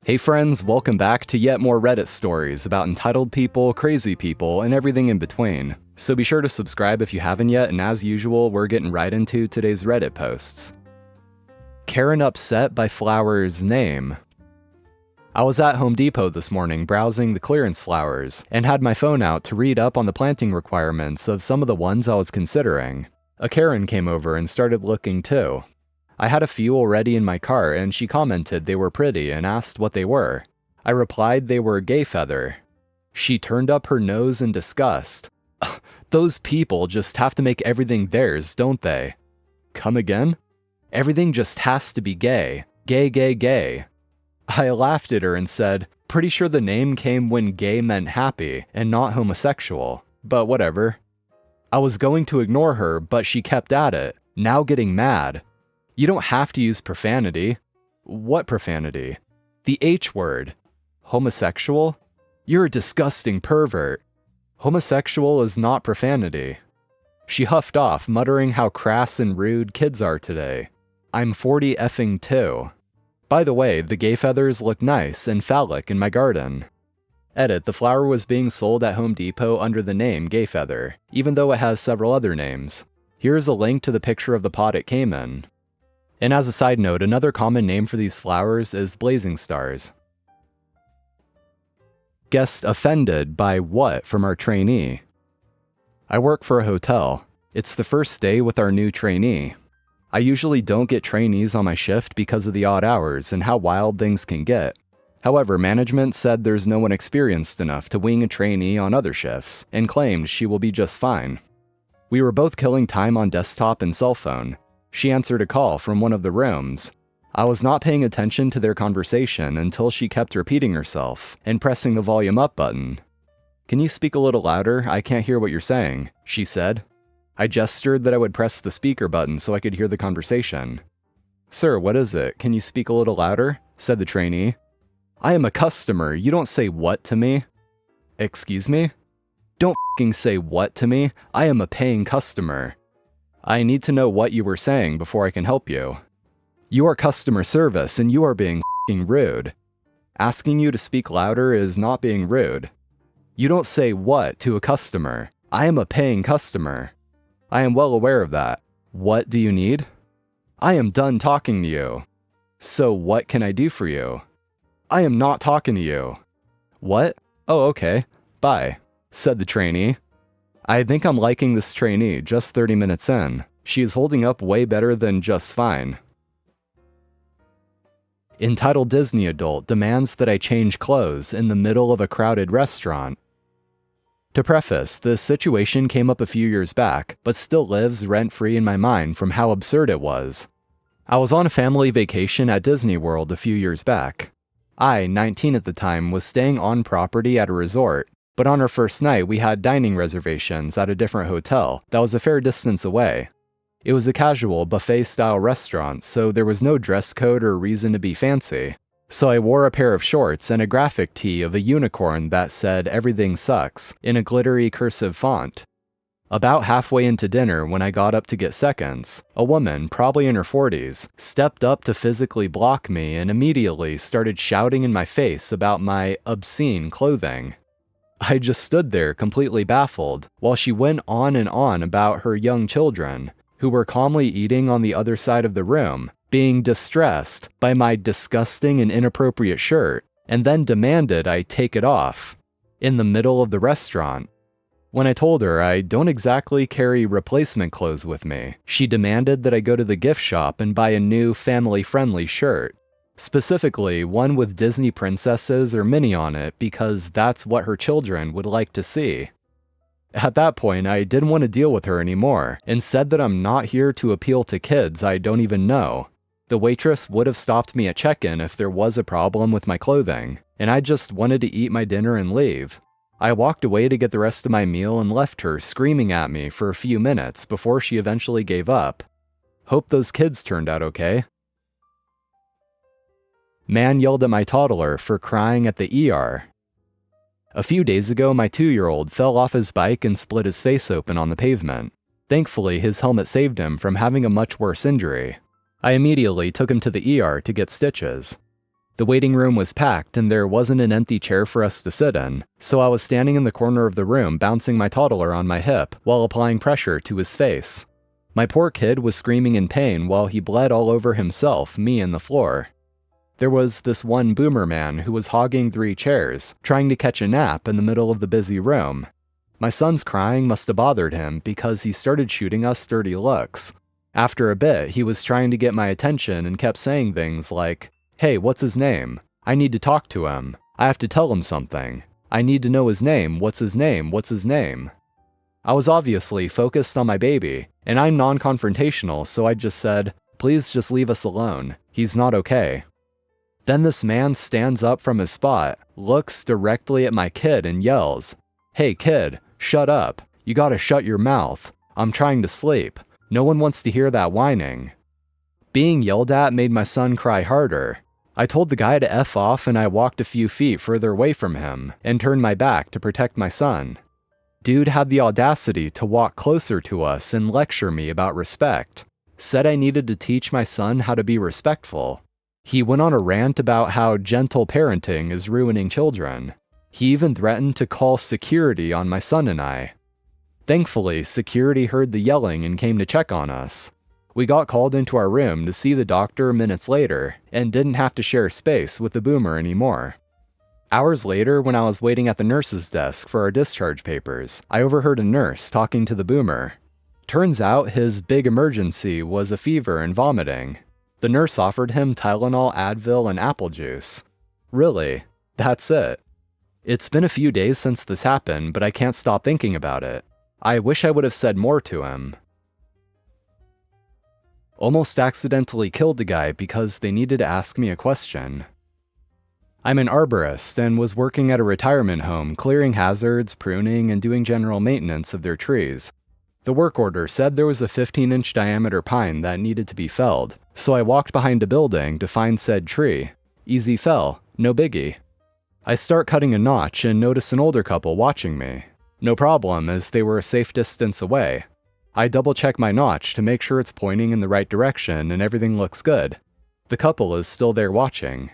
Hey friends, welcome back to yet more Reddit stories about entitled people, crazy people, and everything in between. So be sure to subscribe if you haven't yet, and as usual, we're getting right into today's Reddit posts. Karen upset by flower's name. I was at Home Depot this morning browsing the clearance flowers, and had my phone out to read up on the planting requirements of some of the ones I was considering. A Karen came over and started looking too. I had a few already in my cart, and she commented they were pretty and asked what they were. I replied they were gay feather. She turned up her nose in disgust. Those people just have to make everything theirs, don't they? Come again? Everything just has to be gay. Gay, gay, gay. I laughed at her and said, pretty sure the name came when gay meant happy and not homosexual, but whatever. I was going to ignore her, but she kept at it, now getting mad. You don't have to use profanity. What profanity? The H word. Homosexual? You're a disgusting pervert. Homosexual is not profanity. She huffed off, muttering how crass and rude kids are today. I'm 40 effing 2. By the way, the gay feathers look nice and phallic in my garden. Edit, the flower was being sold at Home Depot under the name Gay Feather, even though it has several other names. Here's a link to the picture of the pot it came in. And as a side note, another common name for these flowers is blazing stars. Guest offended by what from our trainee? I work for a hotel. It's the first day with our new trainee. I usually don't get trainees on my shift because of the odd hours and how wild things can get. However, management said there's no one experienced enough to wing a trainee on other shifts and claimed she will be just fine. We were both killing time on desktop and cell phone. She answered a call from one of the rooms. I was not paying attention to their conversation until she kept repeating herself and pressing the volume up button. Can you speak a little louder? I can't hear what you're saying, she said. I gestured that I would press the speaker button so I could hear the conversation. Sir, what is it? Can you speak a little louder? Said the trainee. I am a customer. You don't say what to me. Excuse me? Don't f***ing say what to me. I am a paying customer. I need to know what you were saying before I can help you. You are customer service and you are being f***ing rude. Asking you to speak louder is not being rude. You don't say what to a customer. I am a paying customer. I am well aware of that. What do you need? I am done talking to you. So what can I do for you? I am not talking to you. What? Oh, okay. Bye, said the trainee. I think I'm liking this trainee just 30 minutes in. She is holding up way better than just fine. Entitled Disney adult demands that I change clothes in the middle of a crowded restaurant. To preface, this situation came up a few years back, but still lives rent-free in my mind from how absurd it was. I was on a family vacation at Disney World a few years back. I, 19 at the time, was staying on property at a resort. But on our first night, we had dining reservations at a different hotel that was a fair distance away. It was a casual, buffet-style restaurant, so there was no dress code or reason to be fancy. So I wore a pair of shorts and a graphic tee of a unicorn that said "Everything sucks" in a glittery cursive font. About halfway into dinner, when I got up to get seconds, a woman, probably in her 40s, stepped up to physically block me and immediately started shouting in my face about my obscene clothing. I just stood there completely baffled, while she went on and on about her young children, who were calmly eating on the other side of the room, being distressed by my disgusting and inappropriate shirt, and then demanded I take it off, in the middle of the restaurant. When I told her I don't exactly carry replacement clothes with me, she demanded that I go to the gift shop and buy a new family-friendly shirt. Specifically, one with Disney princesses or Minnie on it because that's what her children would like to see. At that point, I didn't want to deal with her anymore and said that I'm not here to appeal to kids I don't even know. The waitress would have stopped me at check-in if there was a problem with my clothing, and I just wanted to eat my dinner and leave. I walked away to get the rest of my meal and left her screaming at me for a few minutes before she eventually gave up. Hope those kids turned out okay. Man yelled at my toddler for crying at the ER. A few days ago, my 2-year-old fell off his bike and split his face open on the pavement. Thankfully, his helmet saved him from having a much worse injury. I immediately took him to the ER to get stitches. The waiting room was packed and there wasn't an empty chair for us to sit in, so I was standing in the corner of the room bouncing my toddler on my hip while applying pressure to his face. My poor kid was screaming in pain while he bled all over himself, me, and the floor. There was this one boomer man who was hogging 3 chairs, trying to catch a nap in the middle of the busy room. My son's crying must have bothered him because he started shooting us dirty looks. After a bit, he was trying to get my attention and kept saying things like, "Hey, what's his name? I need to talk to him. I have to tell him something. I need to know his name. What's his name? What's his name?" I was obviously focused on my baby, and I'm non-confrontational, so I just said, "Please just leave us alone. He's not okay." Then this man stands up from his spot, looks directly at my kid and yells, "Hey kid, shut up. You gotta shut your mouth. I'm trying to sleep. No one wants to hear that whining." Being yelled at made my son cry harder. I told the guy to F off and I walked a few feet further away from him and turned my back to protect my son. Dude had the audacity to walk closer to us and lecture me about respect. Said I needed to teach my son how to be respectful. He went on a rant about how gentle parenting is ruining children. He even threatened to call security on my son and I. Thankfully, security heard the yelling and came to check on us. We got called into our room to see the doctor minutes later and didn't have to share space with the boomer anymore. Hours later, when I was waiting at the nurse's desk for our discharge papers, I overheard a nurse talking to the boomer. Turns out his big emergency was a fever and vomiting. The nurse offered him Tylenol, Advil, and apple juice. Really, that's it. It's been a few days since this happened, but I can't stop thinking about it. I wish I would have said more to him. Almost accidentally killed the guy because they needed to ask me a question. I'm an arborist and was working at a retirement home clearing hazards, pruning, and doing general maintenance of their trees. The work order said there was a 15-inch diameter pine that needed to be felled, so I walked behind a building to find said tree. Easy fell, no biggie. I start cutting a notch and notice an older couple watching me. No problem, as they were a safe distance away. I double-check my notch to make sure it's pointing in the right direction and everything looks good. The couple is still there watching.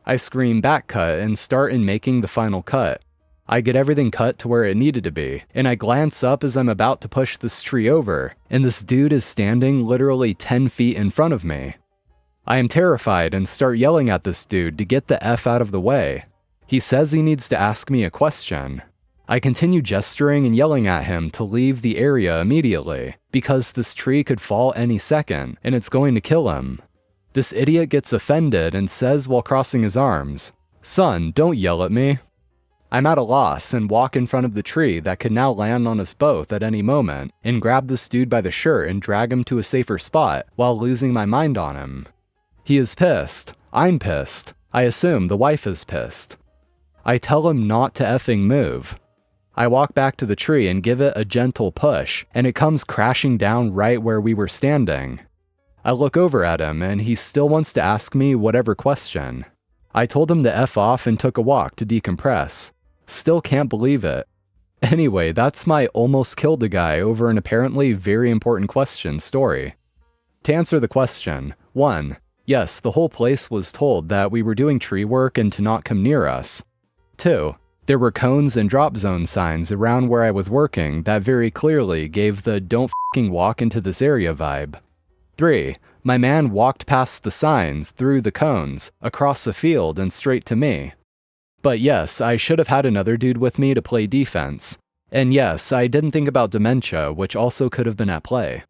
I scream back cut and start in making the final cut. I get everything cut to where it needed to be, and I glance up as I'm about to push this tree over, and this dude is standing literally 10 feet in front of me. I am terrified and start yelling at this dude to get the F out of the way. He says he needs to ask me a question. I continue gesturing and yelling at him to leave the area immediately, because this tree could fall any second, and it's going to kill him. This idiot gets offended and says while crossing his arms, "Son, don't yell at me." I'm at a loss and walk in front of the tree that could now land on us both at any moment, and grab this dude by the shirt and drag him to a safer spot while losing my mind on him. He is pissed. I'm pissed. I assume the wife is pissed. I tell him not to effing move. I walk back to the tree and give it a gentle push, and it comes crashing down right where we were standing. I look over at him, and he still wants to ask me whatever question. I told him to F off and took a walk to decompress. Still can't believe it. Anyway, that's my almost killed a guy over an apparently very important question story. To answer the question, 1. Yes, the whole place was told that we were doing tree work and to not come near us. 2. There were cones and drop zone signs around where I was working that very clearly gave the "don't f***ing walk into this area" vibe. 3. My man walked past the signs, through the cones, across the field and straight to me. But yes, I should have had another dude with me to play defense. And yes, I didn't think about dementia, which also could have been at play.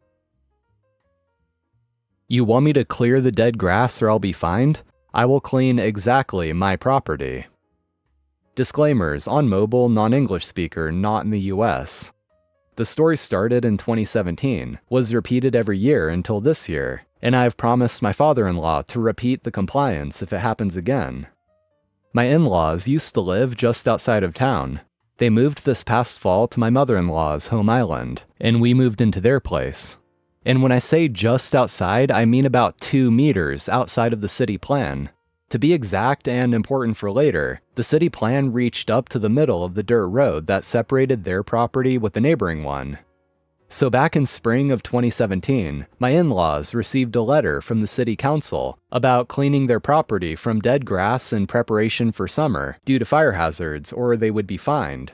You want me to clear the dead grass or I'll be fined? I will clean exactly my property. Disclaimers: on mobile, non-English speaker, not in the US. The story started in 2017, was repeated every year until this year, and I have promised my father-in-law to repeat the compliance if it happens again. My in-laws used to live just outside of town. They moved this past fall to my mother-in-law's home island, and we moved into their place. And when I say just outside, I mean about 2 meters outside of the city plan. To be exact and important for later, the city plan reached up to the middle of the dirt road that separated their property with the neighboring one. So back in spring of 2017, my in-laws received a letter from the city council about cleaning their property from dead grass in preparation for summer due to fire hazards, or they would be fined.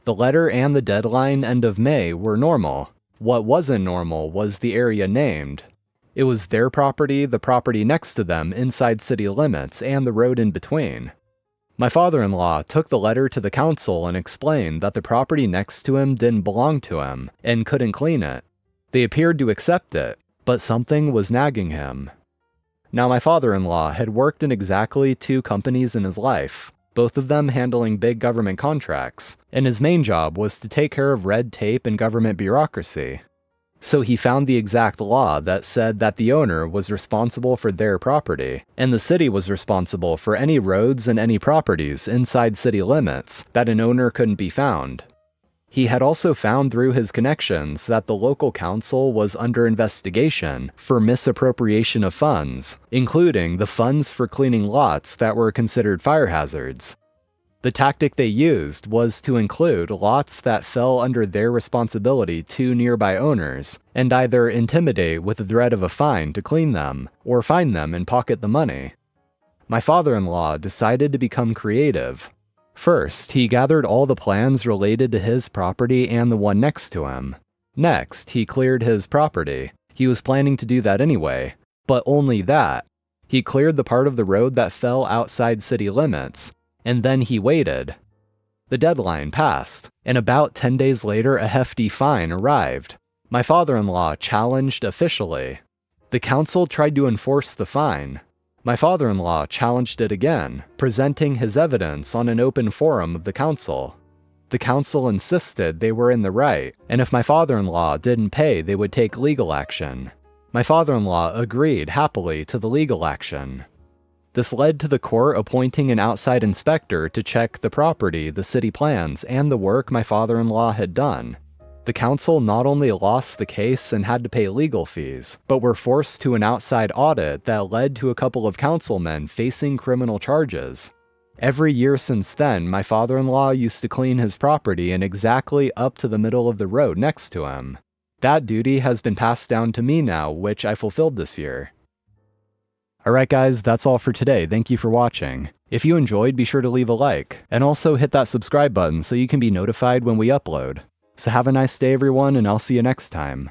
The letter and the deadline end of May were normal. What wasn't normal was the area named. It was their property, the property next to them inside city limits, and the road in between. My father-in-law took the letter to the council and explained that the property next to him didn't belong to him and couldn't clean it. They appeared to accept it, but something was nagging him. Now, my father-in-law had worked in exactly 2 companies in his life, both of them handling big government contracts, and his main job was to take care of red tape and government bureaucracy. So he found the exact law that said that the owner was responsible for their property, and the city was responsible for any roads and any properties inside city limits that an owner couldn't be found. He had also found through his connections that the local council was under investigation for misappropriation of funds, including the funds for cleaning lots that were considered fire hazards. The tactic they used was to include lots that fell under their responsibility to nearby owners, and either intimidate with the threat of a fine to clean them, or fine them and pocket the money. My father-in-law decided to become creative. First, he gathered all the plans related to his property and the one next to him. Next, he cleared his property. He was planning to do that anyway, but only that. He cleared the part of the road that fell outside city limits, and then he waited. The deadline passed, and about 10 days later a hefty fine arrived. My father-in-law challenged officially. The council tried to enforce the fine. My father-in-law challenged it again, presenting his evidence on an open forum of the council. The council insisted they were in the right, and if my father-in-law didn't pay, they would take legal action. My father-in-law agreed happily to the legal action. This led to the court appointing an outside inspector to check the property, the city plans, and the work my father-in-law had done. The council not only lost the case and had to pay legal fees, but were forced to an outside audit that led to a couple of councilmen facing criminal charges. Every year since then, my father-in-law used to clean his property and exactly up to the middle of the road next to him. That duty has been passed down to me now, which I fulfilled this year. Alright guys, that's all for today. Thank you for watching. If you enjoyed, be sure to leave a like, and also hit that subscribe button so you can be notified when we upload. So have a nice day everyone, and I'll see you next time.